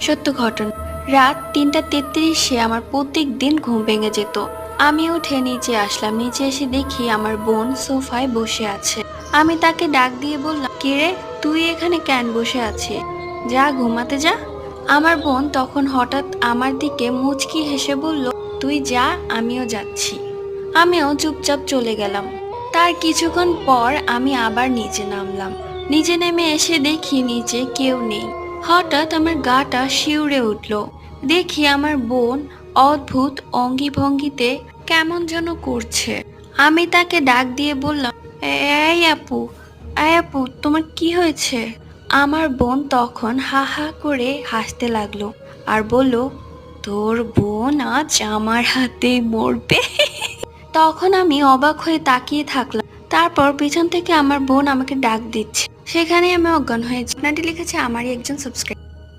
সত্য ঘটনা। রাত ৩:৩৩-এ আমার প্রত্যেক দিন ঘুম ভেঙে যেত। আমি উঠে নিচে আসলাম। নিচে এসে দেখি আমার বোন সোফায় বসে আছে। আমি তাকে ডাক দিয়ে বললাম, কিরে, তুই এখানে কেন বসে আছিস? যা ঘুমাতে যা। আমার বোন তখন হঠাৎ আমার দিকে মুচকি হেসে বলল, তুই যা, আমিও যাচ্ছি। আমিও চুপচাপ চলে গেলাম। তার কিছুক্ষণ পর আমি আবার নিচে নামলাম। নিচে নেমে এসে দেখি নিচে কেউ নেই। হঠাৎ আমার গাটা শিউরে উঠল। দেখি আমার বোন অদ্ভুত অঙ্গি ভঙ্গিতে কেমন যেন করছে। আমি তাকে ডাক দিয়ে বললাম, এই আপু, এই আপু, তোমার কি হয়েছে? আমার বোন তখন হা হা করে হাসতে লাগলো আর বলল, তোর বোন আজ আমার হাতে মরবে। তখন আমি অবাক হয়ে তাকিয়ে থাকলাম। তারপর পিছন থেকে আমার বোন আমাকে ডাক দিচ্ছে। সেখানে আমি অজ্ঞান হয়েছি। আপনাটি লিখেছে আমারই একজন সাবস্ক্রাইবার।